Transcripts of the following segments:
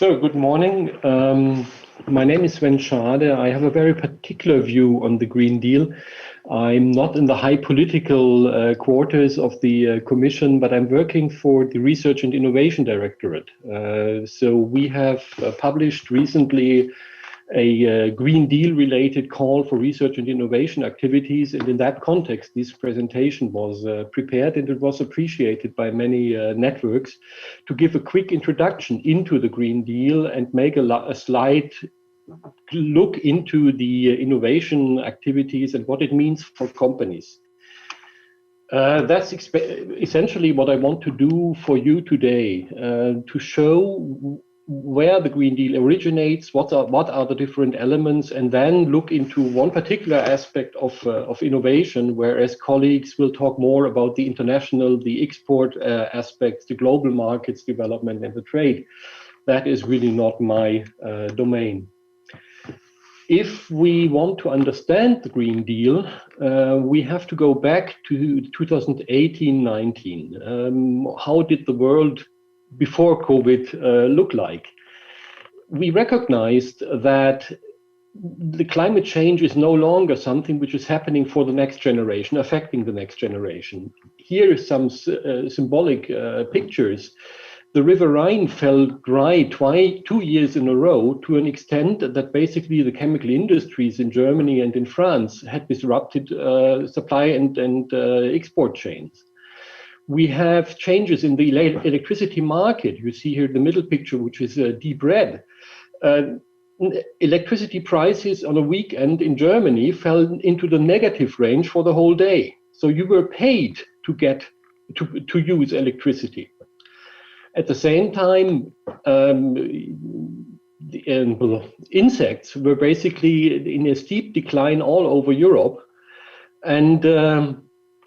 So, good morning. My name is Sven Schade. I have a very particular view on the Green Deal. I'm not in the high political quarters of the Commission, but I'm working for the Research and Innovation Directorate. So we have published recently a Green Deal related call for research and innovation activities. And in that context, this presentation was prepared, and it was appreciated by many networks to give a quick introduction into the Green Deal and make a slight look into the innovation activities and what it means for companies. That's essentially what I want to do for you today, to show where the Green Deal originates, what are the different elements, and then look into one particular aspect of innovation, whereas colleagues will talk more about the international, the export aspects, the global markets development, and the trade. That is really not my domain. If we want to understand the Green Deal, we have to go back to 2018-19. How did the world before COVID look like? We recognized that the climate change is no longer something which is happening for the next generation, affecting the next generation. Here are some symbolic pictures. The River Rhine fell dry 2 years in a row, to an extent that basically the chemical industries in Germany and in France had disrupted supply and export chains. We have changes in the electricity market. You see here the middle picture, which is deep red. Electricity prices on a weekend in Germany fell into the negative range for the whole day. So you were paid to use electricity. At the same time, insects were basically in a steep decline all over Europe, and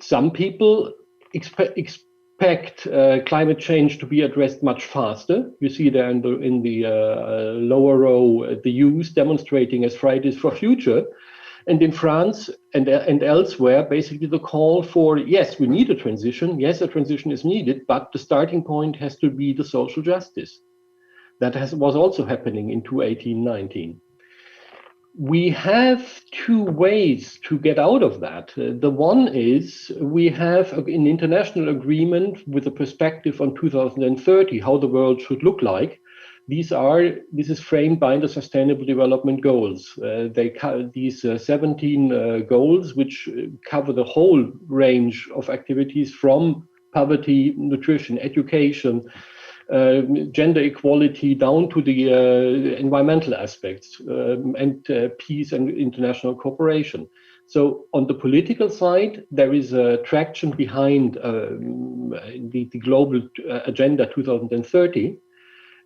some people expect climate change to be addressed much faster. You see there in the lower row the U's demonstrating as Fridays for Future. And in France and elsewhere, basically the call for, yes, we need a transition. Yes, a transition is needed, but the starting point has to be the social justice. That was also happening in 2018-19. We have two ways to get out of that. The one is we have an international agreement with a perspective on 2030, how the world should look like. This is framed by the Sustainable Development Goals. These 17 goals, which cover the whole range of activities from poverty, nutrition, education, gender equality, down to the environmental aspects, and peace and international cooperation. So on the political side, there is traction behind the Global Agenda 2030.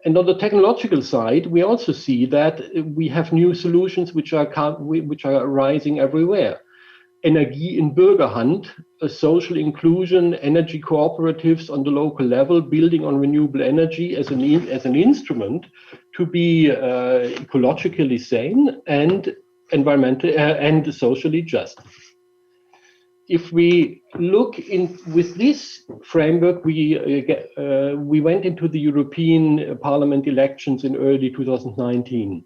And on the technological side, we also see that we have new solutions which are rising everywhere. Energie in Bürgerhand, social inclusion, energy cooperatives on the local level, building on renewable energy as an instrument to be ecologically sane and environmentally and socially just. If we look in with this framework, we went into the European Parliament elections in early 2019.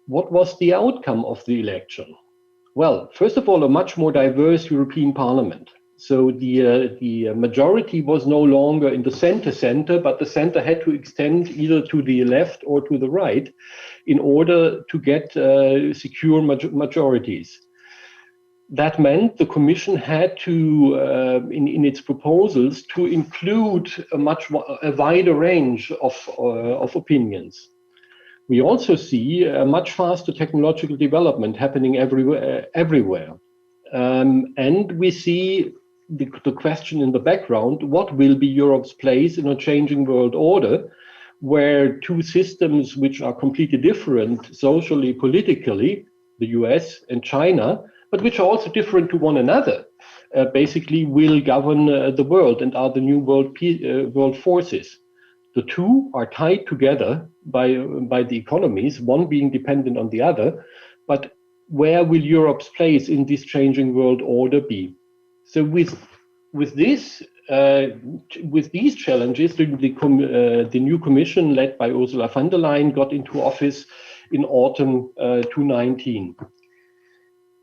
What was the outcome of the election? Well, first of all, a much more diverse European Parliament. So the majority was no longer in the center, but the center had to extend either to the left or to the right in order to get secure majorities. That meant the Commission had to, in its proposals, to include a wider range of opinions. We also see a much faster technological development happening everywhere. And we see the question in the background, what will be Europe's place in a changing world order, where two systems which are completely different socially, politically, the US and China, but which are also different to one another, basically will govern the world and are the new world forces. The two are tied together by the economies, one being dependent on the other, but where will Europe's place in this changing world order be? So with this with these challenges, the new commission led by Ursula von der Leyen got into office in autumn 2019.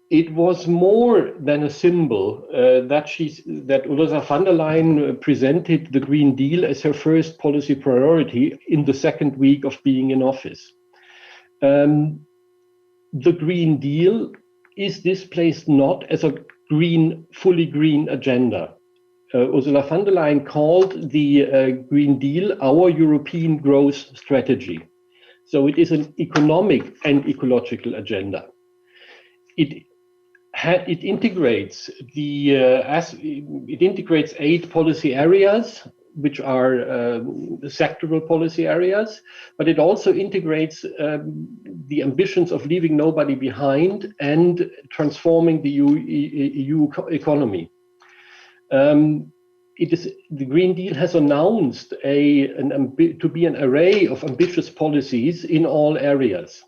It was more than a symbol that Ursula von der Leyen presented the Green Deal as her first policy priority in the second week of being in office. The Green Deal is displaced not as a fully green agenda. Ursula von der Leyen called the Green Deal our European growth strategy. So it is an economic and ecological agenda. It integrates it integrates 8 policy areas, which are sectoral policy areas, but it also integrates the ambitions of leaving nobody behind and transforming the EU economy. The Green Deal has announced to be an array of ambitious policies in all areas.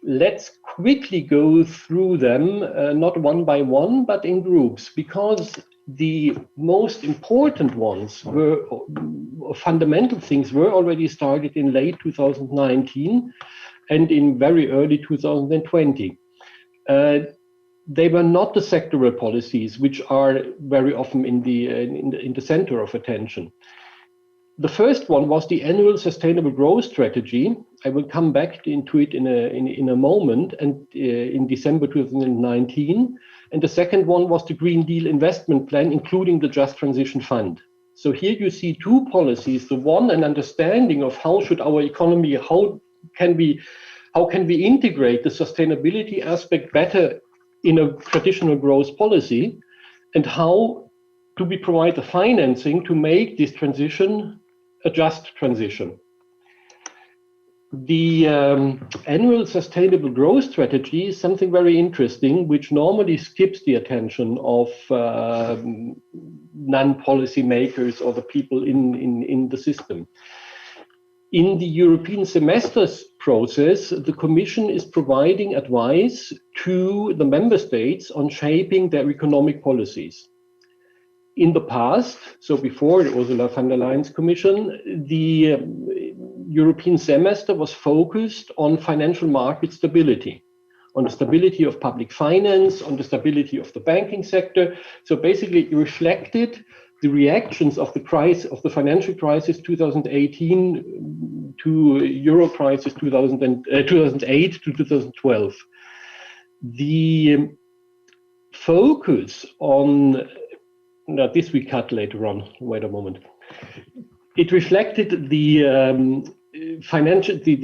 Let's quickly go through them, not one by one, but in groups, because the most important ones fundamental things were already started in late 2019 and in very early 2020. They were not the sectoral policies, which are very often in the center of attention. The first one was the annual sustainable growth strategy. I will come back into it in a moment, and in December 2019. And the second one was the Green Deal investment plan, including the Just Transition Fund. So here you see 2 policies. The one, an understanding of how should our economy, how can we integrate the sustainability aspect better in a traditional growth policy, and how do we provide the financing to make this transition a just transition. The annual sustainable growth strategy is something very interesting, which normally skips the attention of non-policy makers or the people in the system. In the European semester's process, the Commission is providing advice to the member states on shaping their economic policies. In the past, so before Ursula von der Leyen's Commission, the European semester was focused on financial market stability, on the stability of public finance, on the stability of the banking sector. So basically it reflected the reactions of the financial crisis 2018 to Euro crisis 2008 to 2012. The focus on this we cut later on. Wait a moment. It reflected the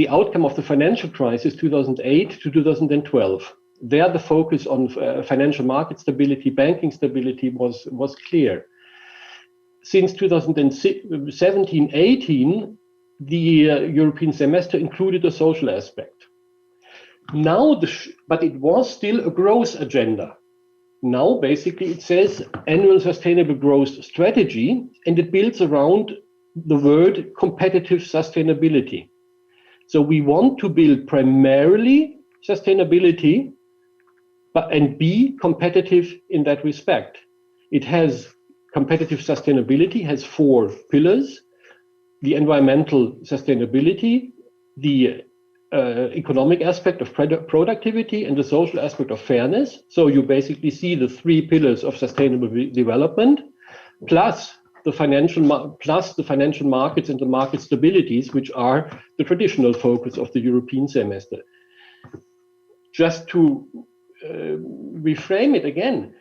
outcome of the financial crisis 2008 to 2012. There, the focus on financial market stability, banking stability was clear. Since 2017-18, the European semester included a social aspect. Now, but it was still a growth agenda. Now, basically, it says annual sustainable growth strategy, and it builds around the word competitive sustainability. So we want to build primarily sustainability, and be competitive in that respect. It has competitive sustainability has 4 pillars: the environmental sustainability, the economic aspect of productivity, and the social aspect of fairness. So you basically see the 3 pillars of sustainable development, plus the financial markets and the market stabilities, which are the traditional focus of the European semester. Just to reframe it again,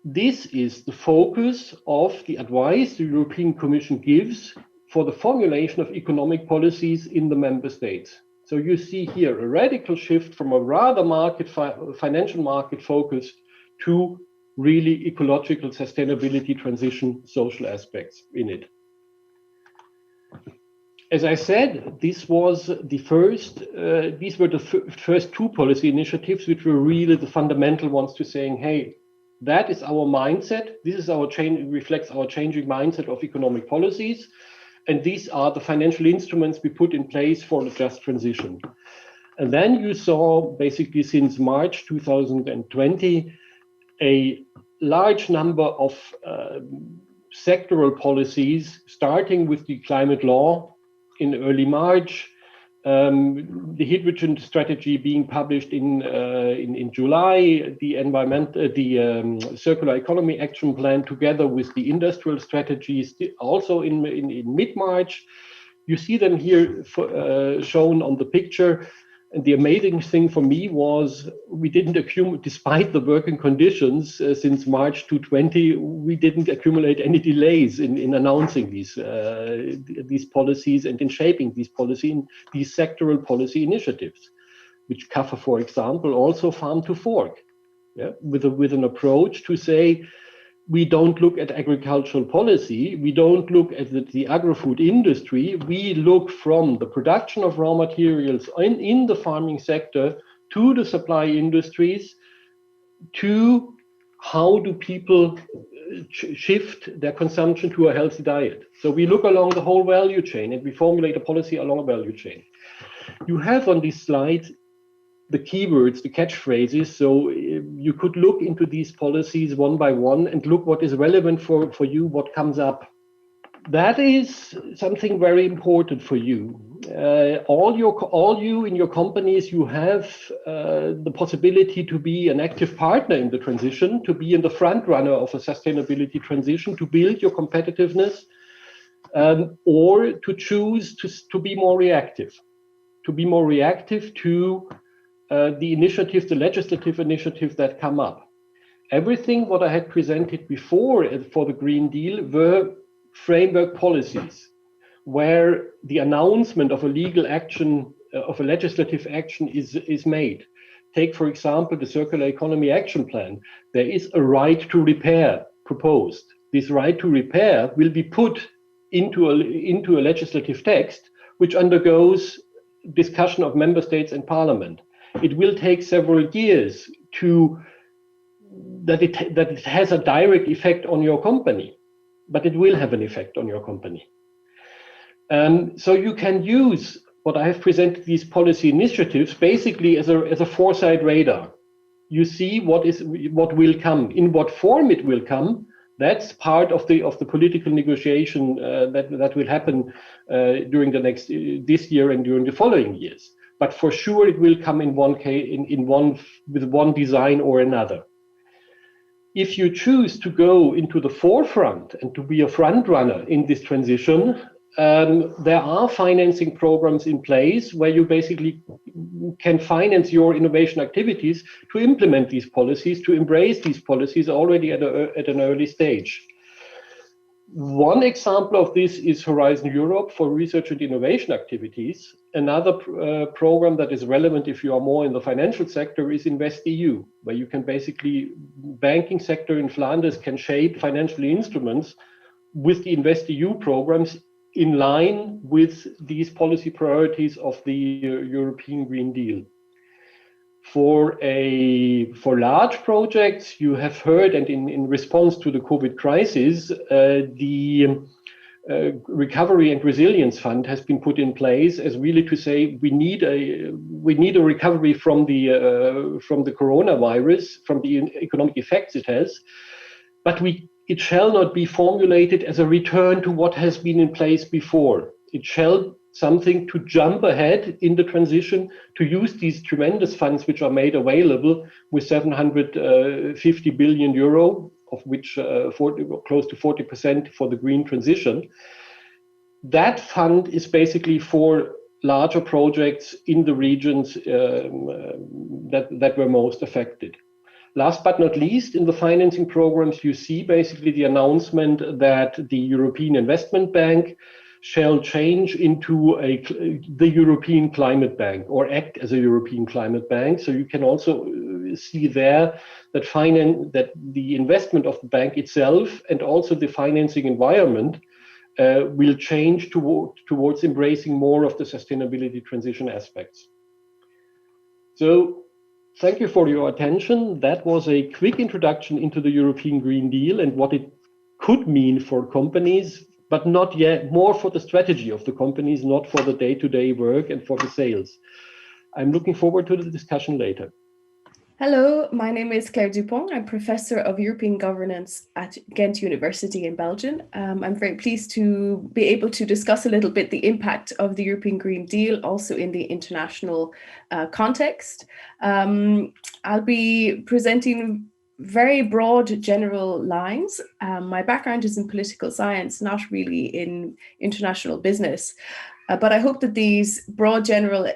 this is the focus of the advice the European Commission gives for the formulation of economic policies in the member states. So you see here a radical shift from a rather financial market focus to really ecological sustainability, transition, social aspects in it. As I said, these were the first 2 policy initiatives, which were really the fundamental ones to saying, hey, that is our mindset. This is our reflects our changing mindset of economic policies. And these are the financial instruments we put in place for the just transition. And then you saw basically since March 2020, a large number of sectoral policies, starting with the climate law in early March, the hydrogen strategy being published in July, the circular economy action plan together with the industrial strategies also in mid-March. You see them here shown on the picture. And the amazing thing for me was we didn't accumulate, despite the working conditions since March 2020, we didn't accumulate any delays in announcing these policies and in shaping these sectoral policy initiatives, which cover, for example, also farm to fork, with an approach to say, we don't look at agricultural policy, we don't look at the agri-food industry, we look from the production of raw materials in the farming sector to the supply industries, to how do people shift their consumption to a healthy diet. So we look along the whole value chain and we formulate a policy along a value chain. You have on this slide the keywords, the catchphrases, so you could look into these policies one by one and look what is relevant for you, what comes up. That is something very important for you. All you in your companies, you have the possibility to be an active partner in the transition, to be in the front runner of a sustainability transition, to build your competitiveness, or to choose to be more reactive, to the initiatives, the legislative initiatives that come up. Everything what I had presented before for the Green Deal were framework policies, where the announcement of a legal action, of a legislative action is made. Take, for example, the Circular Economy Action Plan. There is a right to repair proposed. This right to repair will be put into a legislative text, which undergoes discussion of member states and parliament. It will take several years that it has a direct effect on your company, but it will have an effect on your company. So you can use what I have presented, these policy initiatives, basically as a foresight radar. You see what will come, in what form it will come. That's part of the political negotiation that will happen during this year and during the following years. But for sure, it will come in one case, with one design or another. If you choose to go into the forefront and to be a front runner in this transition, there are financing programs in place where you basically can finance your innovation activities to implement these policies, to embrace these policies already at an early stage. One example of this is Horizon Europe for research and innovation activities. Another program that is relevant if you are more in the financial sector is InvestEU, where you can basically, banking sector in Flanders can shape financial instruments with the InvestEU programs in line with these policy priorities of the European Green Deal. For large projects, you have heard, and in response to the COVID crisis, the Recovery and Resilience Fund has been put in place as really to say we need a recovery from the coronavirus, from the economic effects it has, but it shall not be formulated as a return to what has been in place before. It shall something to jump ahead in the transition, to use these tremendous funds which are made available with 750 billion euro, of which close to 40% for the green transition. That fund is basically for larger projects in the regions that were most affected. Last but not least, in the financing programs, you see basically the announcement that the European Investment Bank shall change into the European Climate Bank, or act as a European Climate Bank. So you can also see there that the investment of the bank itself and also the financing environment will change towards embracing more of the sustainability transition aspects. So thank you for your attention. That was a quick introduction into the European Green Deal and what it could mean for companies, but not yet, more for the strategy of the companies, not for the day-to-day work and for the sales. I'm looking forward to the discussion later. Hello, my name is Claire Dupont. I'm Professor of European Governance at Ghent University in Belgium. I'm very pleased to be able to discuss a little bit the impact of the European Green Deal also in the international context. I'll be presenting very broad general lines. My background is in political science, not really in international business. But I hope that these broad general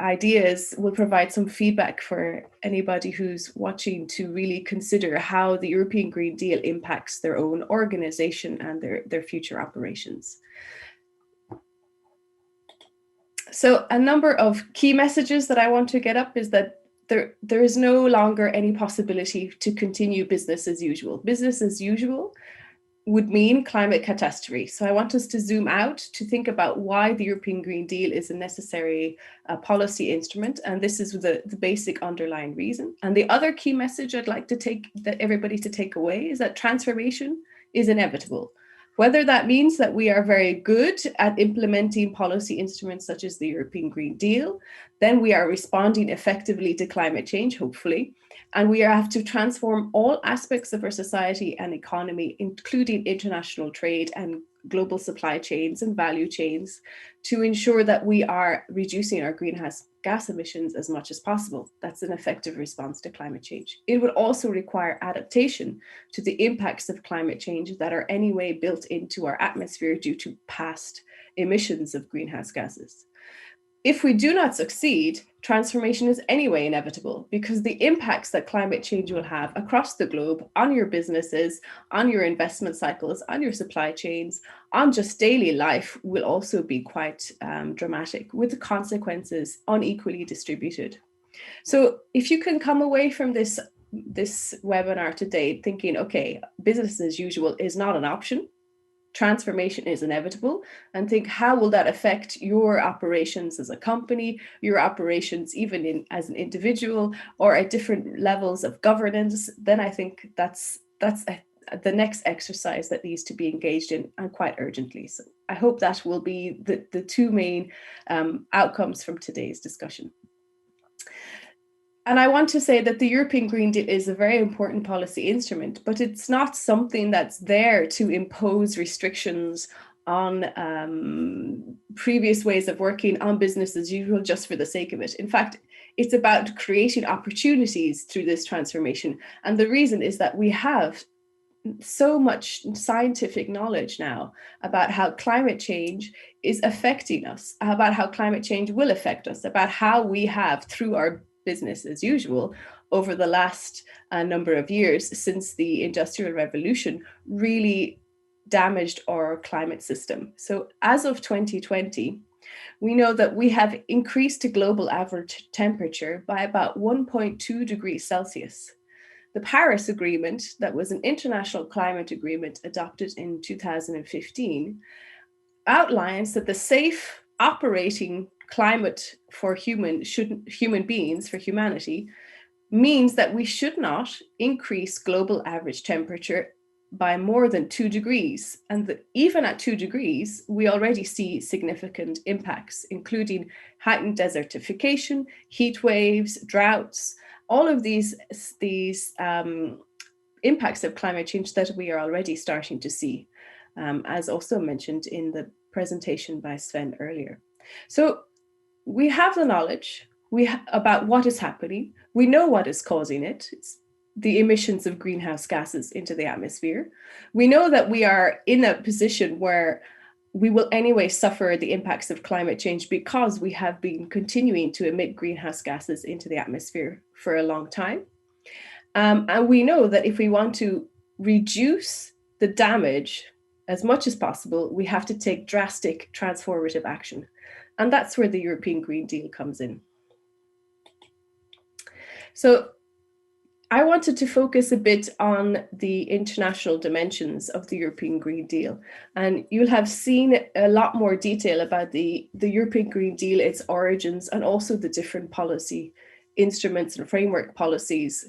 ideas will provide some feedback for anybody who's watching to really consider how the European Green Deal impacts their own organization and their future operations. So a number of key messages that I want to get up is that there is no longer any possibility to continue business as usual. Business as usual would mean climate catastrophe. So I want us to zoom out to think about why the European Green Deal is a necessary policy instrument. And this is the basic underlying reason. And the other key message I'd like to take that everybody to take away is that transformation is inevitable. Whether that means that we are very good at implementing policy instruments such as the European Green Deal, then we are responding effectively to climate change, hopefully. And we have to transform all aspects of our society and economy, including international trade and global supply chains and value chains, to ensure that we are reducing our greenhouse gas emissions as much as possible. That's an effective response to climate change. It would also require adaptation to the impacts of climate change that are anyway built into our atmosphere due to past emissions of greenhouse gases. If we do not succeed, transformation is anyway inevitable because the impacts that climate change will have across the globe on your businesses, on your investment cycles, on your supply chains, on just daily life will also be quite dramatic, with the consequences unequally distributed. So if you can come away from this webinar today thinking, okay, business as usual is not an option, transformation is inevitable, and think how will that affect your operations as a company, your operations even as an individual or at different levels of governance, then I think that's the next exercise that needs to be engaged in, and quite urgently. So I hope that will be the two main outcomes from today's discussion. And I want to say that the European Green Deal is a very important policy instrument, but it's not something that's there to impose restrictions on previous ways of working on business as usual just for the sake of it. In fact, it's about creating opportunities through this transformation. And the reason is that we have so much scientific knowledge now about how climate change is affecting us, about how climate change will affect us, about how we have, through our business as usual, over the last number of years since the Industrial Revolution, really damaged our climate system. So as of 2020, we know that we have increased the global average temperature by about 1.2 degrees Celsius. The Paris Agreement, that was an international climate agreement adopted in 2015, outlines that the safe operating climate for human beings, for humanity, means that we should not increase global average temperature by more than 2 degrees. And even at 2 degrees, we already see significant impacts, including heightened desertification, heat waves, droughts, all of these impacts of climate change that we are already starting to see, as also mentioned in the presentation by Sven earlier. So we have the knowledge about what is happening. We know what is causing it. It's the emissions of greenhouse gases into the atmosphere. We know that we are in a position where we will anyway suffer the impacts of climate change because we have been continuing to emit greenhouse gases into the atmosphere for a long time. And we know that if we want to reduce the damage as much as possible, we have to take drastic transformative action. And that's where the European Green Deal comes in. So I wanted to focus a bit on the international dimensions of the European Green Deal. And you'll have seen a lot more detail about the European Green Deal, its origins, and also the different policy instruments and framework policies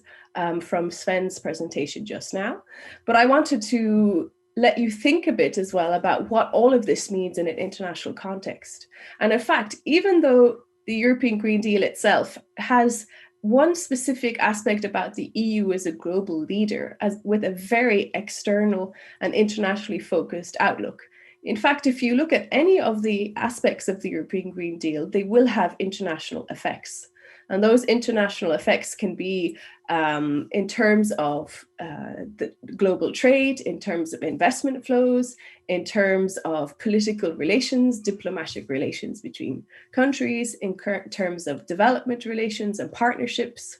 from Sven's presentation just now. But I wanted to let you think a bit as well about what all of this means in an international context. And in fact, even though the European Green Deal itself has one specific aspect about the EU as a global leader, as with a very external and internationally focused outlook. In fact, if you look at any of the aspects of the European Green Deal, they will have international effects. And those international effects can be in terms of the global trade, in terms of investment flows, in terms of political relations, diplomatic relations between countries, in terms of development relations and partnerships,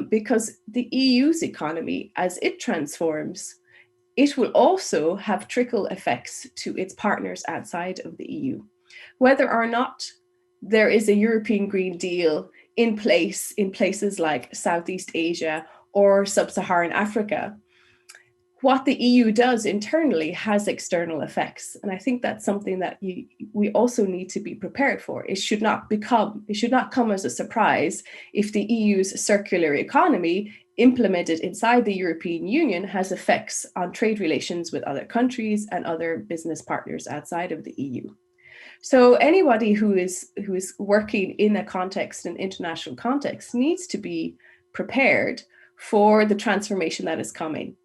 because the EU's economy, as it transforms, it will also have trickle effects to its partners outside of the EU. Whether or not there is a European Green Deal in place in places like Southeast Asia or Sub-Saharan Africa, what the EU does internally has external effects. And I think that's something that we also need to be prepared for. It should not come as a surprise if the EU's circular economy implemented inside the European Union has effects on trade relations with other countries and other business partners outside of the EU. So anybody who is working in a context, an international context, needs to be prepared for the transformation that is coming,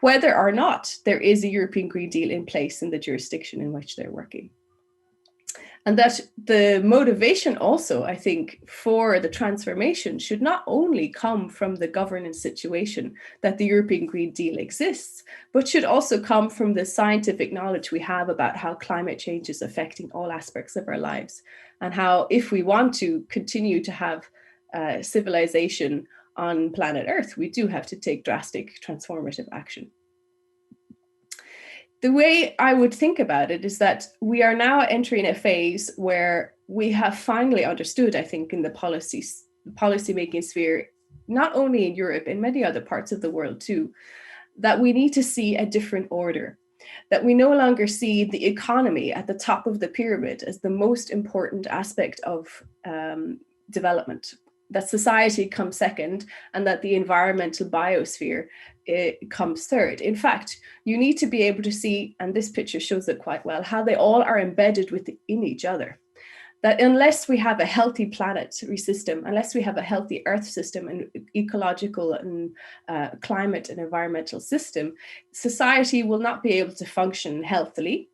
whether or not there is a European Green Deal in place in the jurisdiction in which they're working. And that the motivation also, I think, for the transformation should not only come from the governance situation that the European Green Deal exists, but should also come from the scientific knowledge we have about how climate change is affecting all aspects of our lives, and how, if we want to continue to have civilization on planet Earth, we do have to take drastic transformative action. The way I would think about it is that we are now entering a phase where we have finally understood, I think, in the policymaking sphere, not only in Europe, in many other parts of the world too, that we need to see a different order, that we no longer see the economy at the top of the pyramid as the most important aspect of development, that society comes second and that the environmental biosphere comes third. In fact, you need to be able to see, and this picture shows it quite well, how they all are embedded within each other. That unless we have a healthy planetary system, unless we have a healthy Earth system and ecological and climate and environmental system, society will not be able to function healthily.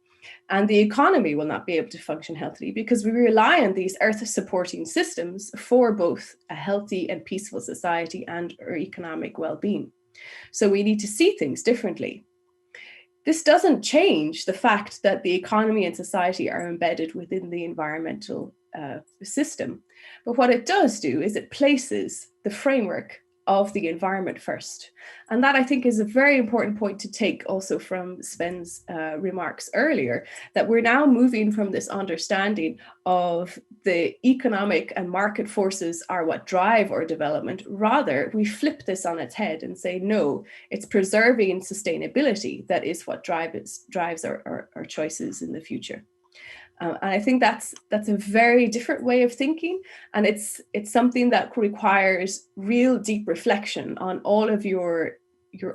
And the economy will not be able to function healthily because we rely on these Earth supporting systems for both a healthy and peaceful society and our economic well-being. So we need to see things differently. This doesn't change the fact that the economy and society are embedded within the environmental system. But what it does do is it places the framework of the environment first. And that, I think, is a very important point to take also from Sven's remarks earlier, that we're now moving from this understanding of the economic and market forces are what drive our development. Rather, we flip this on its head and say, no, it's preserving sustainability that is what drives our choices in the future. And I think that's a very different way of thinking, and it's something that requires real deep reflection on all of your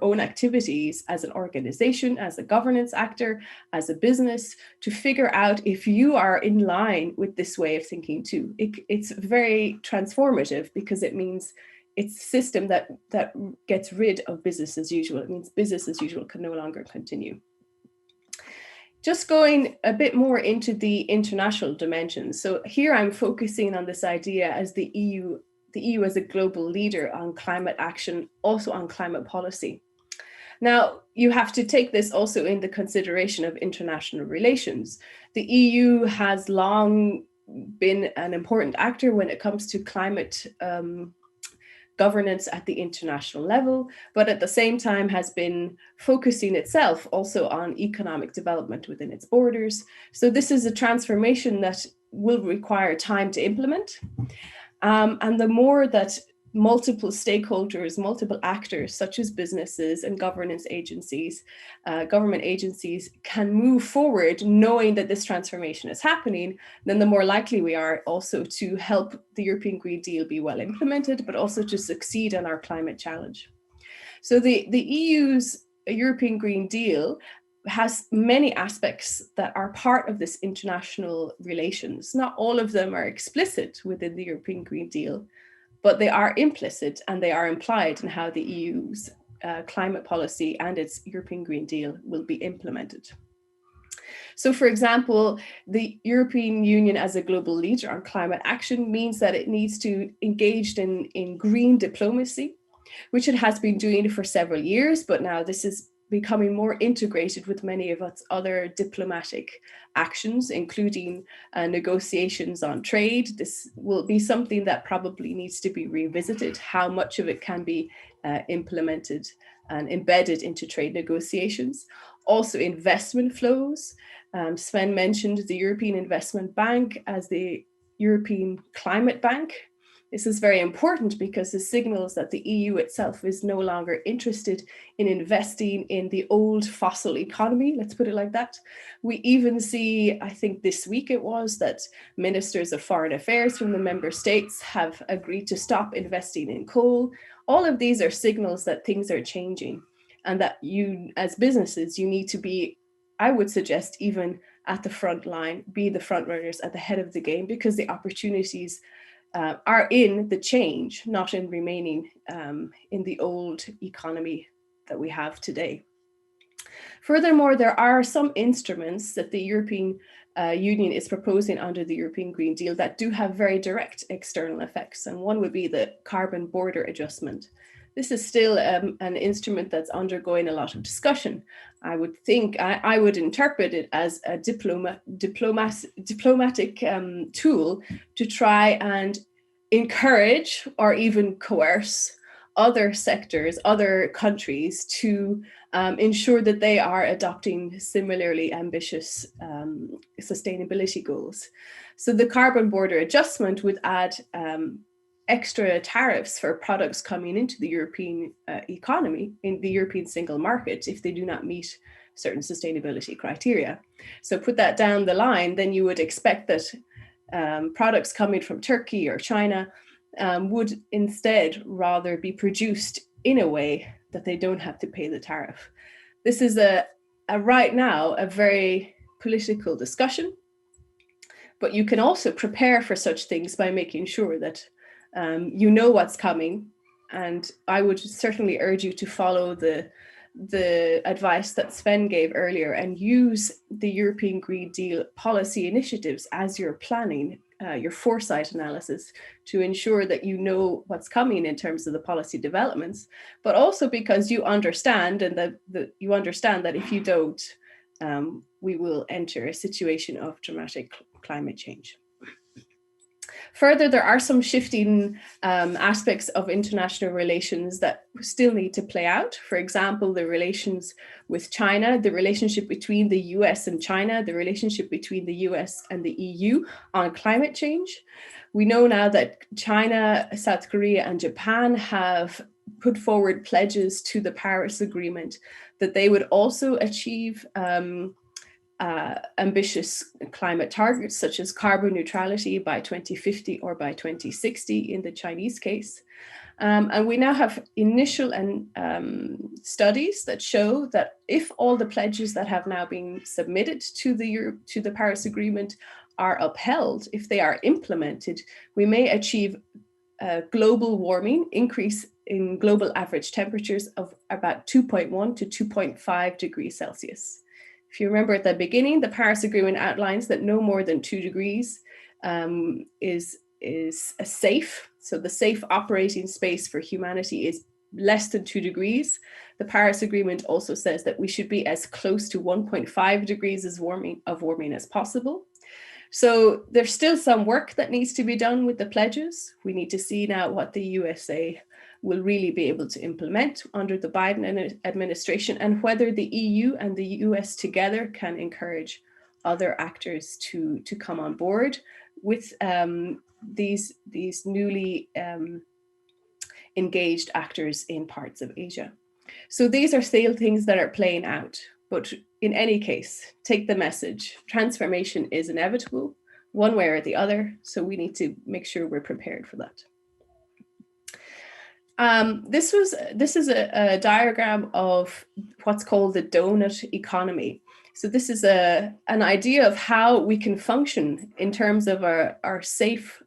own activities as an organization, as a governance actor, as a business, to figure out if you are in line with this way of thinking too. It's very transformative because it means it's a system that gets rid of business as usual. It means business as usual can no longer continue. Just going a bit more into the international dimensions. So here I'm focusing on this idea as the EU as a global leader on climate action, also on climate policy. Now, you have to take this also in the consideration of international relations. The EU has long been an important actor when it comes to climate governance at the international level, but at the same time has been focusing itself also on economic development within its borders. So this is a transformation that will require time to implement. And the more that multiple stakeholders, multiple actors, such as businesses and government agencies can move forward knowing that this transformation is happening, then the more likely we are also to help the European Green Deal be well implemented, but also to succeed in our climate challenge. So the EU's European Green Deal has many aspects that are part of this international relations. Not all of them are explicit within the European Green Deal, but they are implicit and they are implied in how the EU's climate policy and its European Green Deal will be implemented. So, for example, the European Union as a global leader on climate action means that it needs to engage in green diplomacy, which it has been doing for several years, but now this is becoming more integrated with many of its other diplomatic actions, including negotiations on trade. This will be something that probably needs to be revisited, how much of it can be implemented and embedded into trade negotiations. Also, investment flows. Sven mentioned the European Investment Bank as the European Climate Bank. This is very important because it signals that the EU itself is no longer interested in investing in the old fossil economy, let's put it like that. We even see, I think this week it was, that ministers of foreign affairs from the member states have agreed to stop investing in coal. All of these are signals that things are changing and that you, as businesses, you need to be, I would suggest, even at the front line, be the front runners at the head of the game, because the opportunities are in the change, not in remaining in the old economy that we have today. Furthermore, there are some instruments that the European Union is proposing under the European Green Deal that do have very direct external effects. And one would be the carbon border adjustment. This is still an instrument that's undergoing a lot of discussion. I would think, I would interpret it as a diplomatic tool to try and encourage or even coerce other sectors, other countries to ensure that they are adopting similarly ambitious sustainability goals. So the carbon border adjustment would add extra tariffs for products coming into the European economy, in the European single market, if they do not meet certain sustainability criteria. So put that down the line, then you would expect that products coming from Turkey or China would instead rather be produced in a way that they don't have to pay the tariff. This is right now a very political discussion, but you can also prepare for such things by making sure that you know what's coming. And I would certainly urge you to follow the advice that Sven gave earlier and use the European Green Deal policy initiatives as you're planning your foresight analysis to ensure that you know what's coming in terms of the policy developments, but also because you understand, and that you understand that if you don't, we will enter a situation of dramatic climate change. Further, there are some shifting aspects of international relations that still need to play out. For example, the relations with China, the relationship between the US and China, the relationship between the US and the EU on climate change. We know now that China, South Korea, and Japan have put forward pledges to the Paris Agreement that they would also achieve ambitious climate targets, such as carbon neutrality by 2050 or by 2060 in the Chinese case. And we now have initial studies that show that if all the pledges that have now been submitted to the Paris Agreement are upheld, if they are implemented, we may achieve global warming increase in global average temperatures of about 2.1 to 2.5 degrees Celsius. If you remember at the beginning, the Paris Agreement outlines that no more than 2 degrees is a safe. So the safe operating space for humanity is less than 2 degrees. The Paris Agreement also says that we should be as close to 1.5 degrees of warming as possible. So there's still some work that needs to be done with the pledges. We need to see now what the USA will really be able to implement under the Biden administration, and whether the EU and the US together can encourage other actors to come on board with these newly engaged actors in parts of Asia. So these are still things that are playing out. But in any case, take the message. Transformation is inevitable, one way or the other. So we need to make sure we're prepared for that. This is a diagram of what's called the donut economy. So this is an idea of how we can function in terms of our safe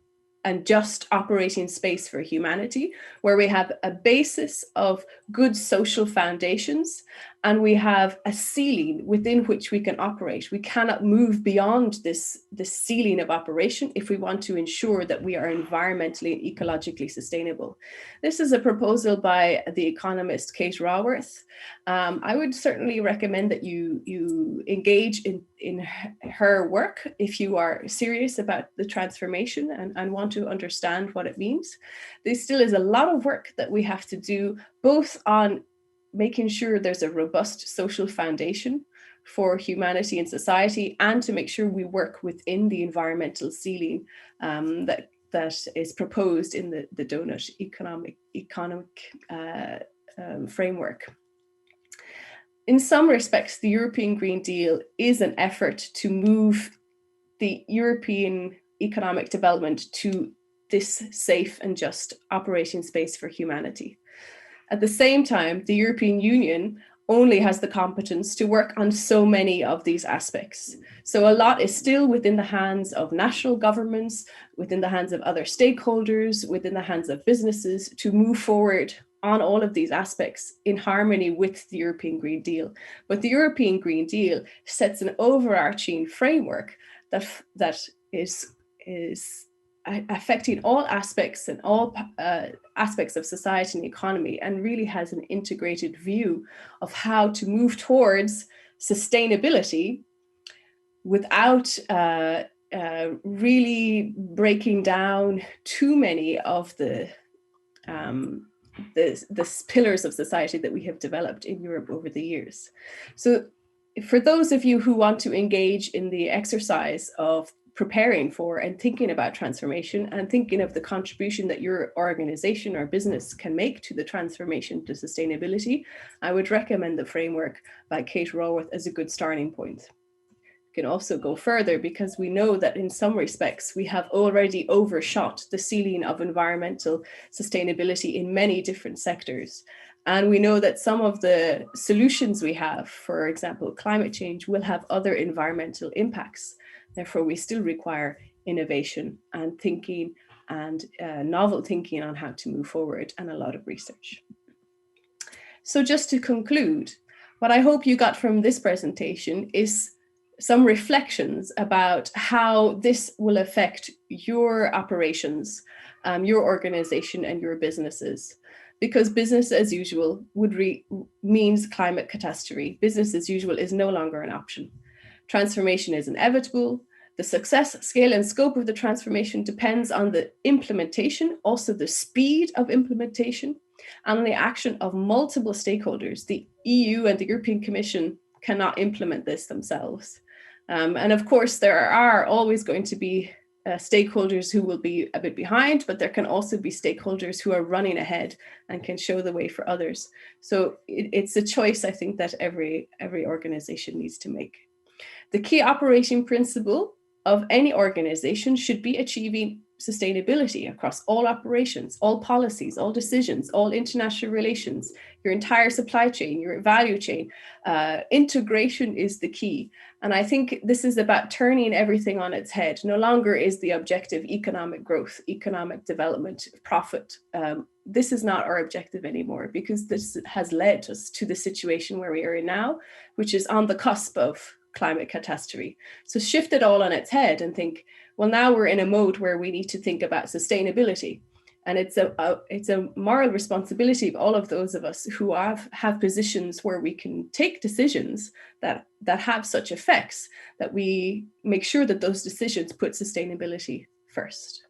and just operating space for humanity, where we have a basis of good social foundations and we have a ceiling within which we can operate. We cannot move beyond this ceiling of operation if we want to ensure that we are environmentally and ecologically sustainable. This is a proposal by the economist Kate Raworth. I would certainly recommend that you engage in her work if you are serious about the transformation and want to understand what it means. There still is a lot of work that we have to do, both on making sure there's a robust social foundation for humanity and society, and to make sure we work within the environmental ceiling that is proposed in the donut economic framework. In some respects, the European Green Deal is an effort to move the European economic development to this safe and just operating space for humanity. At the same time, the European Union only has the competence to work on so many of these aspects. So a lot is still within the hands of national governments, within the hands of other stakeholders, within the hands of businesses to move forward on all of these aspects in harmony with the European Green Deal. But the European Green Deal sets an overarching framework that is affecting all aspects and all aspects of society and economy, and really has an integrated view of how to move towards sustainability without really breaking down too many of the pillars of society that we have developed in Europe over the years. So for those of you who want to engage in the exercise of preparing for and thinking about transformation and thinking of the contribution that your organization or business can make to the transformation to sustainability, I would recommend the framework by Kate Raworth as a good starting point. You can also go further, because we know that in some respects we have already overshot the ceiling of environmental sustainability in many different sectors. And we know that some of the solutions we have, for example, climate change, will have other environmental impacts. Therefore, we still require innovation and thinking and novel thinking on how to move forward, and a lot of research. So just to conclude, what I hope you got from this presentation is some reflections about how this will affect your operations, your organization and your businesses. Because business as usual means climate catastrophe. Business as usual is no longer an option. Transformation is inevitable. The success, scale, and scope of the transformation depends on the implementation, also the speed of implementation, and on the action of multiple stakeholders. The EU and the European Commission cannot implement this themselves. And of course, there are always going to be stakeholders who will be a bit behind, but there can also be stakeholders who are running ahead and can show the way for others. So it's a choice, I think, that every organization needs to make. The key operating principle of any organization should be achieving sustainability across all operations, all policies, all decisions, all international relations, your entire supply chain, your value chain. Integration is the key. And I think this is about turning everything on its head. No longer is the objective economic growth, economic development, profit. This is not our objective anymore, because this has led us to the situation where we are in now, which is on the cusp of climate catastrophe. So shift it all on its head and think, well, now we're in a mode where we need to think about sustainability. And it's a moral responsibility of all of those of us who have positions where we can take decisions that have such effects, that we make sure that those decisions put sustainability first.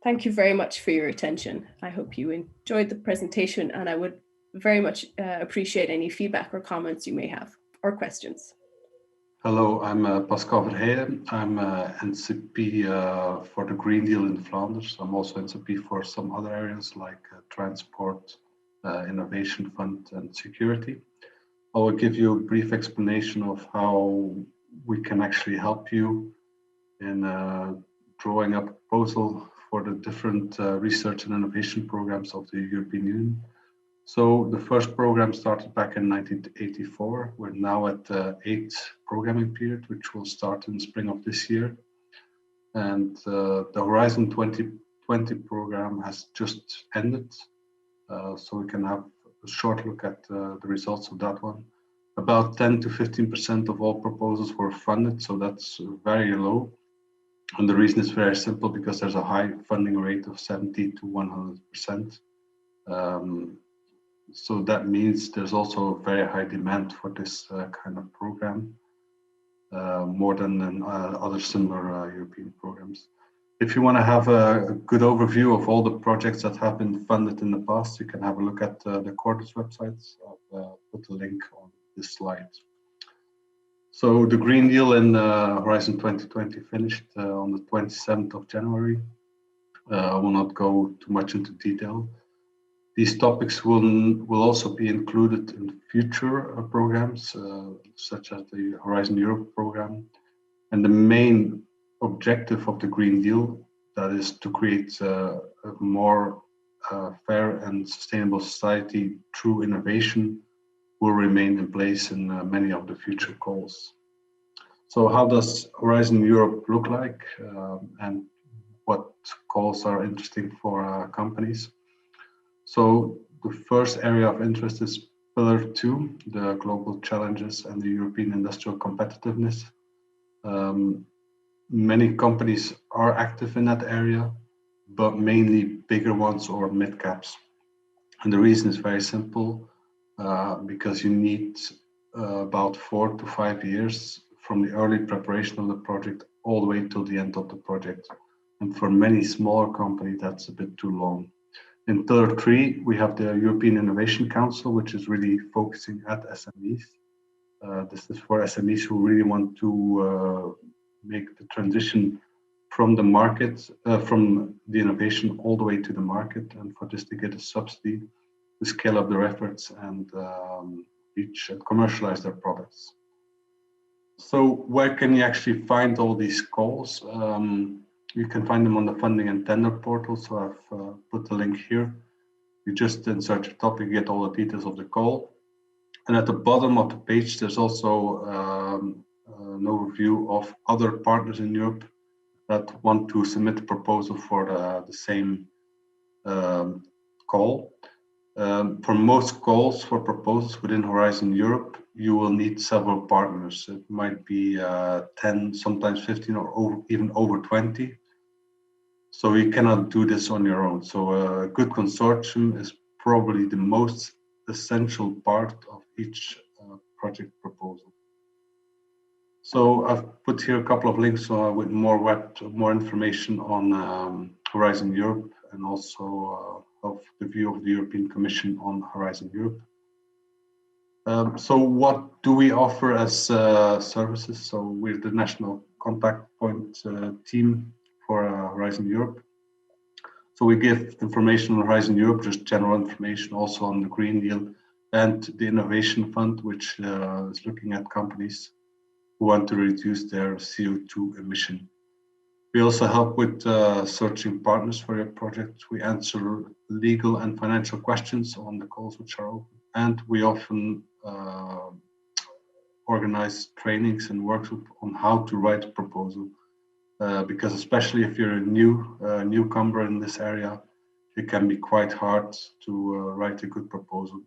Thank you very much for your attention. I hope you enjoyed the presentation, and I would very much appreciate any feedback or comments you may have, or questions. Hello, I'm Pascal Verheijen. I'm NCP for the Green Deal in Flanders. I'm also NCP for some other areas like transport, innovation fund, and security. I will give you a brief explanation of how we can actually help you in drawing up a proposal for the different research and innovation programs of the European Union. So the first program started back in 1984. We're now at the 8th programming period, which will start in the spring of this year. And the Horizon 2020 program has just ended. So we can have a short look at the results of that one. About 10 to 15% of all proposals were funded, so that's very low. And the reason is very simple, because there's a high funding rate of 70 to 100%. So that means there's also a very high demand for this kind of program, more than in other similar European programs. If you want to have a good overview of all the projects that have been funded in the past, you can have a look at the Cordis websites. I'll put a link on this slide. So the Green Deal in Horizon 2020 finished on the 27th of January. I will not go too much into detail. These topics will also be included in future programs, such as the Horizon Europe program. And the main objective of the Green Deal, that is to create a more fair and sustainable society through innovation, will remain in place in many of the future goals. So how does Horizon Europe look like, and what goals are interesting for companies? So the first area of interest is Pillar 2, the global challenges and the European industrial competitiveness. Many companies are active in that area, but mainly bigger ones or mid caps. And the reason is very simple, because you need about 4 to 5 years from the early preparation of the project all the way till the end of the project. And for many smaller companies, that's a bit too long. In Pillar 3, we have the European Innovation Council, which is really focusing at SMEs. This is for SMEs who really want to make the transition from the market, from the innovation all the way to the market, and for this to get a subsidy to scale up their efforts and reach and commercialize their products. So where can you actually find all these calls? You can find them on the funding and tender portal. So I've put the link here. You just insert your topic, get all the details of the call. And at the bottom of the page, there's also an overview of other partners in Europe that want to submit a proposal for the same call. For most calls for proposals within Horizon Europe, you will need several partners. It might be 10, sometimes 15, or even over 20. So you cannot do this on your own. So a good consortium is probably the most essential part of each project proposal. So I've put here a couple of links with more information on Horizon Europe, and also of the view of the European Commission on Horizon Europe. So what do we offer as services? So we're the national contact point team for Horizon Europe. So we give information on Horizon Europe, just general information, also on the Green Deal and the Innovation Fund, which is looking at companies who want to reduce their CO2 emission. We also help with searching partners for your project. We answer legal and financial questions on the calls which are open. And we often organize trainings and workshops on how to write a proposal. Because especially if you're a newcomer in this area, it can be quite hard to write a good proposal.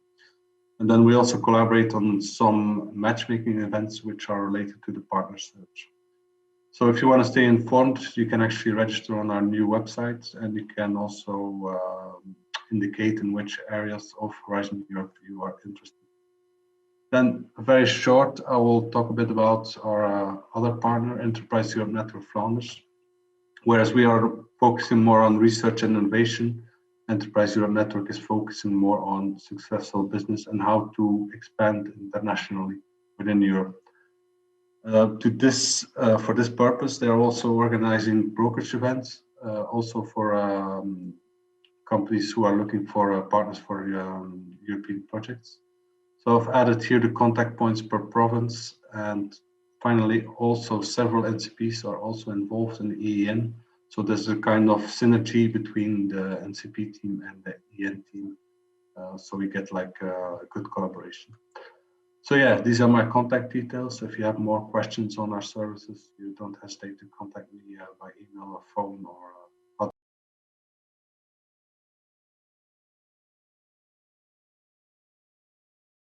And then we also collaborate on some matchmaking events which are related to the partner search. So if you want to stay informed, you can actually register on our new website, and you can also indicate in which areas of Horizon Europe you are interested. Then very short, I will talk a bit about our other partner, Enterprise Europe Network Flanders. Whereas we are focusing more on research and innovation, Enterprise Europe Network is focusing more on successful business and how to expand internationally within Europe. For this purpose, they are also organizing brokerage events, also for companies who are looking for partners for European projects. So I've added here the contact points per province, and finally also several NCPs are also involved in the EEN. So there's a kind of synergy between the NCP team and the EN team. So we get like a good collaboration. So yeah, these are my contact details. If you have more questions on our services, you don't hesitate to contact me by email or phone or